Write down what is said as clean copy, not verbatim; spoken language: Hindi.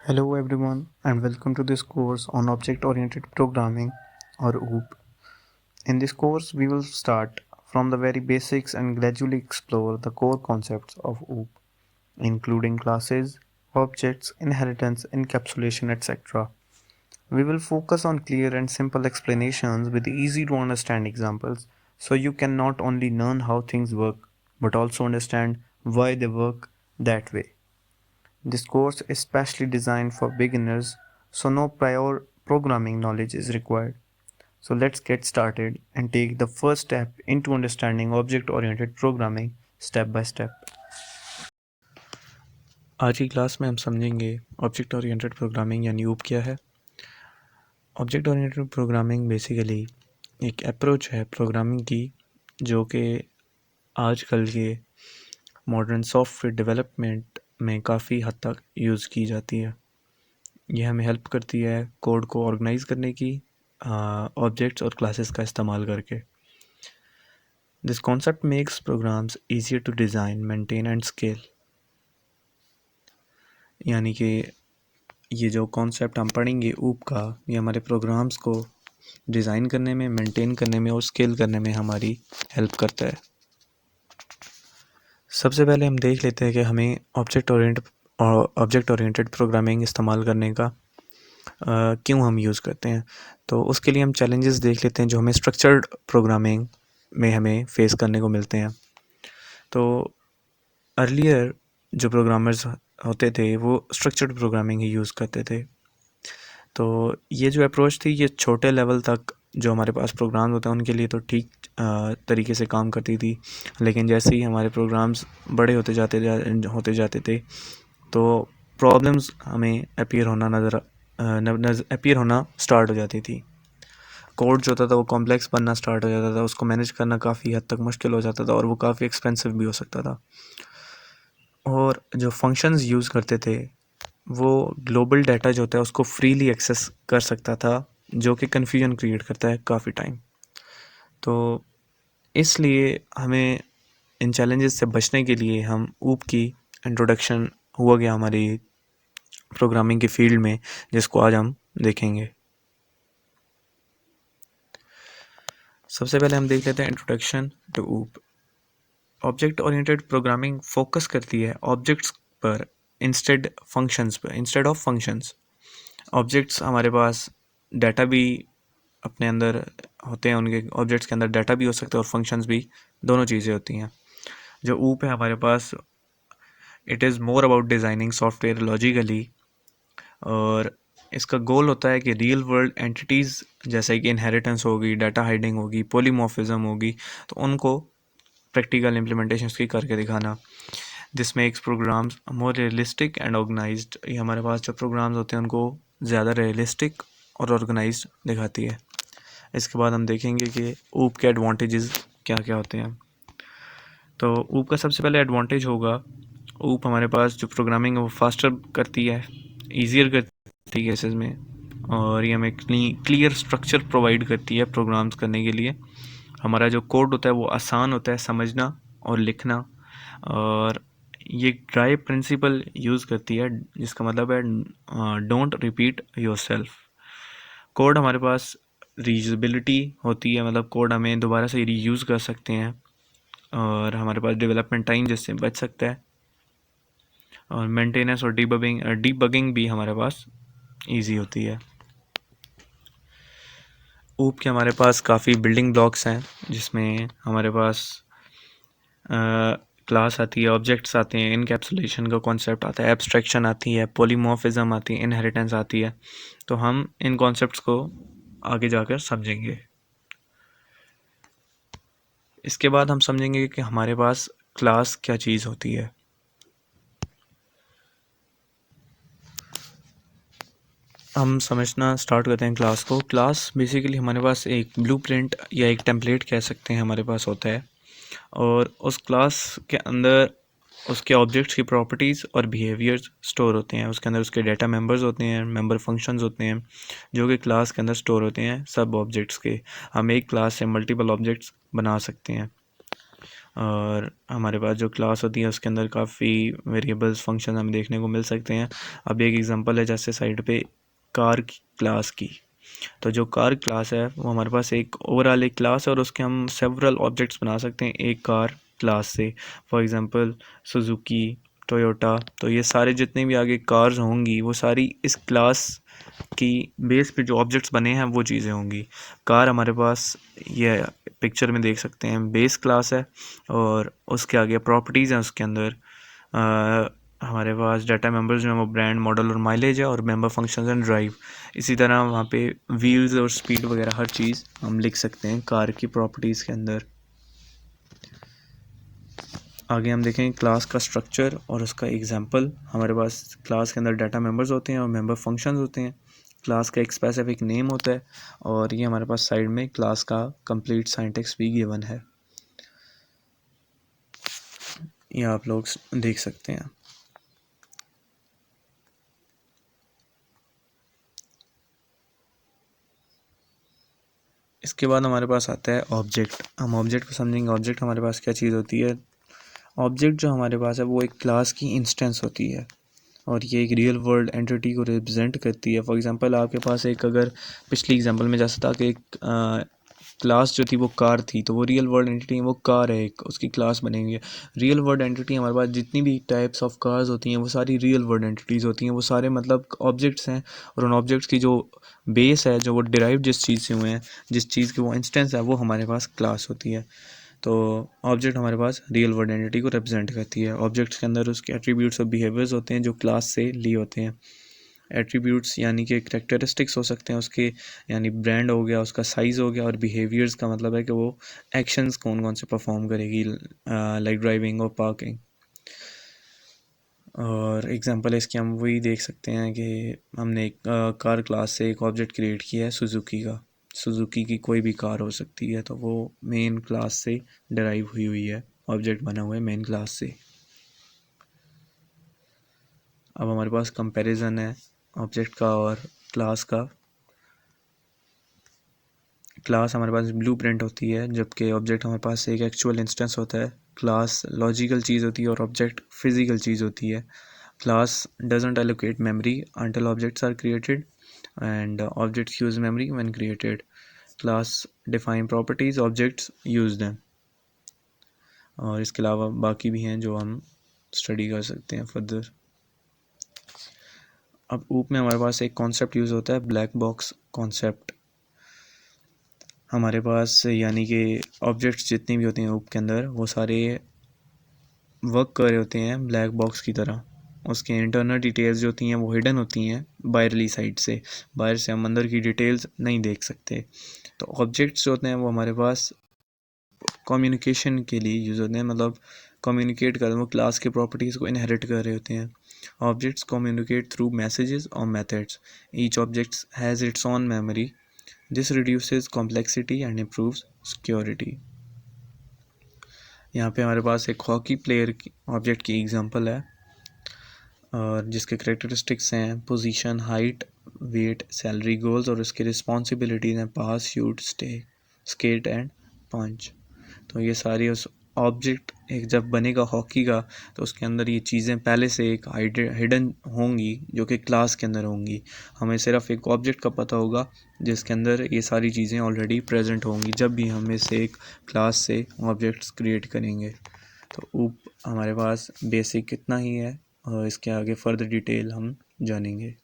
Hello everyone and welcome to this course on object oriented programming or OOP. In this course we will start from the very basics and gradually explore the core concepts of OOP including classes, objects, inheritance, encapsulation, etc. We will focus on clear and simple explanations with easy to understand examples so you can not only learn how things work but also understand why they work that way. This course is specially designed for beginners, so no prior programming knowledge is required. So let's get started and take the first step into understanding object oriented programming step by step. आज की क्लास में हम समझेंगे ऑब्जेक्ट ओरिएंटेड प्रोग्रामिंग यानी OOP क्या है। ऑब्जेक्ट ओरिएंटेड प्रोग्रामिंग बेसिकली एक अप्रोच है प्रोग्रामिंग की जो कि आजकल के मॉडर्न सॉफ्टवेयर डेवलपमेंट में काफ़ी हद तक यूज़ की जाती है। ये हमें हेल्प करती है कोड को ऑर्गेनाइज करने की ऑब्जेक्ट्स और क्लासेस का इस्तेमाल करके। This concept makes programs easier to design, maintain and scale. यानी कि ये जो कॉन्सेप्ट हम पढ़ेंगे ऊप का, ये हमारे प्रोग्राम्स को डिज़ाइन करने में, मेंटेन करने में और स्केल करने में हमारी हेल्प करता है। सबसे पहले हम देख लेते हैं कि हमें ऑब्जेक्ट ओरिएंटेड प्रोग्रामिंग इस्तेमाल करने का क्यों हम यूज़ करते हैं। तो उसके लिए हम चैलेंजेस देख लेते हैं जो हमें स्ट्रक्चर्ड प्रोग्रामिंग में हमें फेस करने को मिलते हैं। तो अर्लियर जो प्रोग्रामर्स होते थे वो स्ट्रक्चर्ड प्रोग्रामिंग ही यूज़ करते थे। तो ये जो अप्रोच थी ये छोटे लेवल तक जो हमारे पास प्रोग्राम होते हैं उनके लिए तो ठीक तरीके से काम करती थी, लेकिन जैसे ही हमारे प्रोग्राम्स बड़े होते जाते थे तो प्रॉब्लम्स हमें अपीयर होना स्टार्ट हो जाती थी। कोड जो होता था वो कॉम्प्लेक्स बनना स्टार्ट हो जाता था, उसको मैनेज करना काफ़ी हद तक मुश्किल हो जाता था और वो काफ़ी एक्सपेंसिव भी हो सकता था। और जो फंक्शंस यूज़ करते थे वो ग्लोबल डाटा जो होता है उसको फ्रीली एक्सेस कर सकता था, जो कि कन्फ्यूजन क्रिएट करता है काफ़ी टाइम। तो इसलिए हमें इन चैलेंजेस से बचने के लिए हम ऊप की इंट्रोडक्शन हुआ गया हमारी प्रोग्रामिंग के फील्ड में, जिसको आज हम देखेंगे। सबसे पहले हम देख लेते हैं इंट्रोडक्शन टू ऊप। ऑब्जेक्ट ओरिएंटेड प्रोग्रामिंग फोकस करती है ऑब्जेक्ट्स पर इंस्टेड ऑफ फंक्शंस। ऑब्जेक्ट्स हमारे पास डाटा भी अपने अंदर होते हैं, उनके ऑब्जेक्ट्स के अंदर डाटा भी हो सकता है और फंक्शंस भी, दोनों चीज़ें होती हैं। जो ऊप है हमारे पास, it is more about designing software logically, और इसका गोल होता है कि रियल वर्ल्ड एंटिटीज़ जैसे कि इनहेरिटेंस होगी, डाटा हाइडिंग होगी, पॉलीमॉर्फिज्म होगी, तो उनको प्रैक्टिकल इम्प्लीमेंटेशन उसकी करके दिखाना। This makes programs more realistic and organised. ये हमारे पास जो प्रोग्राम्स होते हैं उनको ज़्यादा रियलिस्टिक और ऑर्गेनाइज्ड दिखाती है। इसके बाद हम देखेंगे कि ऊप के एडवांटेजेस क्या क्या होते हैं। तो ऊप का सबसे पहले एडवांटेज होगा, ऊप हमारे पास जो प्रोग्रामिंग है वो फास्टर करती है, ईजियर करती है केसेस में, और ये हमें क्लियर स्ट्रक्चर प्रोवाइड करती है प्रोग्राम्स करने के लिए। हमारा जो कोड होता है वो आसान होता है समझना और लिखना, और ये ड्राइव प्रिंसिपल यूज़ करती है, जिसका मतलब है डोंट रिपीट योरसेल्फ। कोड हमारे पास रीयूजेबिलिटी होती है, मतलब कोड हमें दोबारा से रीयूज़ कर सकते हैं, और हमारे पास डेवलपमेंट टाइम जिससे बच सकता है, और मेंटेनेंस और डीबगिंग भी हमारे पास इजी होती है। ऊप के हमारे पास काफ़ी बिल्डिंग ब्लॉक्स हैं, जिसमें हमारे पास क्लास आती है, ऑब्जेक्ट्स आते हैं, इनकैप्सुलेशन का कॉन्सेप्ट आता है, एब्स्ट्रैक्शन आती है, पॉलीमॉर्फिज्म आती है, इनहेरिटेंस आती है। तो हम इन कॉन्सेप्ट्स को आगे जाकर समझेंगे। इसके बाद हम समझेंगे कि हमारे पास क्लास क्या चीज़ होती है। हम समझना स्टार्ट करते हैं क्लास को। क्लास बेसिकली हमारे पास एक ब्लूप्रिंट या एक टेम्पलेट कह सकते हैं हमारे पास होता है, और उस क्लास के अंदर उसके ऑब्जेक्ट्स की प्रॉपर्टीज़ और बिहेवियर्स स्टोर होते हैं। उसके अंदर उसके डाटा मेंबर्स होते हैं, मेंबर फंक्शंस होते हैं, जो कि क्लास के अंदर स्टोर होते हैं सब ऑब्जेक्ट्स के। हम एक क्लास से मल्टीपल ऑब्जेक्ट्स बना सकते हैं। और हमारे पास जो क्लास होती है उसके अंदर काफ़ी वेरिएबल्स फंक्शन हमें देखने को मिल सकते हैं। अब एक एग्जांपल है जैसे साइड पे कार की क्लास की। तो जो कार क्लास है वो हमारे पास एक ओवरऑल एक क्लास है और उसके हम सेवरल ऑब्जेक्ट्स बना सकते हैं एक कार क्लास से। फॉर एग्जांपल सुजुकी, टोयोटा, तो ये सारे जितने भी आगे कार्स होंगी वो सारी इस क्लास की बेस पे जो ऑब्जेक्ट्स बने हैं वो चीज़ें होंगी। कार हमारे पास ये पिक्चर में देख सकते हैं बेस क्लास है और उसके आगे प्रॉपर्टीज़ हैं उसके अंदर हमारे पास डाटा मेंबर्स जो हैं वो ब्रांड, मॉडल और माइलेज है और मेंबर फंक्शंस एंड ड्राइव। इसी तरह वहाँ पे व्हील्स और स्पीड वगैरह हर चीज़ हम लिख सकते हैं कार की प्रॉपर्टीज़ के अंदर। आगे हम देखेंगे क्लास का स्ट्रक्चर और उसका एग्जांपल। हमारे पास क्लास के अंदर डाटा मेंबर्स होते हैं और मेंबर फंक्शंस होते हैं। क्लास का एक स्पेसिफिक नेम होता है और ये हमारे पास साइड में क्लास का कंप्लीट सिंटैक्स भी गिवन है, ये आप लोग देख सकते हैं। इसके बाद हमारे पास आता है ऑब्जेक्ट। हम ऑब्जेक्ट को समझेंगे। ऑब्जेक्ट हमारे पास क्या चीज़ होती है। ऑब्जेक्ट जो हमारे पास है वो एक क्लास की इंस्टेंस होती है और ये एक रियल वर्ल्ड एंटिटी को रिप्रेजेंट करती है। फॉर एग्जांपल आपके पास एक, अगर पिछली एग्जांपल में जैसा था कि एक क्लास जो थी वो कार थी, तो वो रियल वर्ल्ड एंटिटी वो कार है, एक उसकी क्लास बनेंगे। रियल वर्ल्ड एंटिटी हमारे पास जितनी भी टाइप्स ऑफ कार्स होती हैं वो सारी रियल वर्ल्ड एंटिटीज़ होती हैं, वो सारे मतलब ऑब्जेक्ट्स हैं और उन ऑब्जेक्ट्स की जो बेस है, जो वो डिराइव जिस चीज़ से हुए हैं, जिस चीज़ की वो इंस्टेंस है, वो हमारे पास क्लास होती है। तो ऑब्जेक्ट हमारे पास रियल वर्ल्ड एंटिटी को रिप्रेजेंट करती है। ऑब्जेक्ट्स के अंदर उसके एट्रीब्यूट्स और बिहेवियर्स होते हैं जो क्लास से लिए होते हैं। एट्रीब्यूट्स यानी कि करेक्टरिस्टिक्स हो सकते हैं उसके, यानी ब्रांड हो गया, उसका साइज़ हो गया, और बिहेवियर्स का मतलब है कि वो एक्शंस कौन कौन से परफॉर्म करेगी, लाइक ड्राइविंग और पार्किंग। और एग्जांपल इसकी हम वही देख सकते हैं कि हमने एक कार क्लास से एक ऑब्जेक्ट क्रिएट किया है सुजुकी का। सुजुकी की कोई भी कार हो सकती है, तो वो मेन क्लास से डराइव हुई है, ऑब्जेक्ट बना हुआ है मेन क्लास से। अब हमारे पास कंपैरिजन है ऑब्जेक्ट का और क्लास का। क्लास हमारे पास ब्लूप्रिंट होती है, जबकि ऑब्जेक्ट हमारे पास एक एक्चुअल इंस्टेंस होता है। क्लास लॉजिकल चीज़ होती है और ऑब्जेक्ट फिजिकल चीज़ होती है। Class doesn't allocate memory until objects are created and objects use memory when created. Class define properties, objects use them. और इसके अलावा बाकी भी हैं जो हम स्टडी कर सकते हैं फर्दर। अब ऊप में हमारे पास एक कॉन्सेप्ट यूज़ होता है, ब्लैक बॉक्स कॉन्सेप्ट। हमारे पास यानी कि ऑब्जेक्ट्स जितने भी होते हैं ऊप के अंदर वो सारे वर्क कर रहे होते हैं ब्लैक बॉक्स की तरह। उसके इंटरनल डिटेल्स जो होती हैं वो हिडन होती हैं बाहरली साइड से, बाहर से हम अंदर की डिटेल्स नहीं देख सकते। तो ऑब्जेक्ट्स जो होते हैं वो हमारे पास कम्युनिकेशन के लिए यूज़ होते हैं, मतलब कम्युनिकेट कर, वो क्लास के प्रॉपर्टीज़ को इनहेरिट कर रहे होते हैं। ऑब्जेक्ट्स कम्युनिकेट थ्रू मैसेजेस और methods. Each object has its own memory. This reduces complexity and improves security. यहाँ पे हमारे पास एक हॉकी प्लेयर की ऑब्जेक्ट की एग्जांपल है और जिसके करेक्टरिस्टिक्स हैं position, height, weight, salary, goals, और उसके रिस्पॉन्सिबिलिटीज़ हैं pass, shoot, stay, skate and punch. तो ये सारी उस ऑब्जेक्ट एक जब बनेगा हॉकी का तो उसके अंदर ये चीज़ें पहले से एक हिडन होंगी जो कि क्लास के अंदर होंगी। हमें सिर्फ एक ऑब्जेक्ट का पता होगा जिसके अंदर ये सारी चीज़ें ऑलरेडी प्रेजेंट होंगी जब भी हम इसे एक क्लास से ऑब्जेक्ट्स क्रिएट करेंगे। तो ऊप हमारे पास बेसिक इतना ही है और इसके आगे फर्दर डिटेल हम जानेंगे।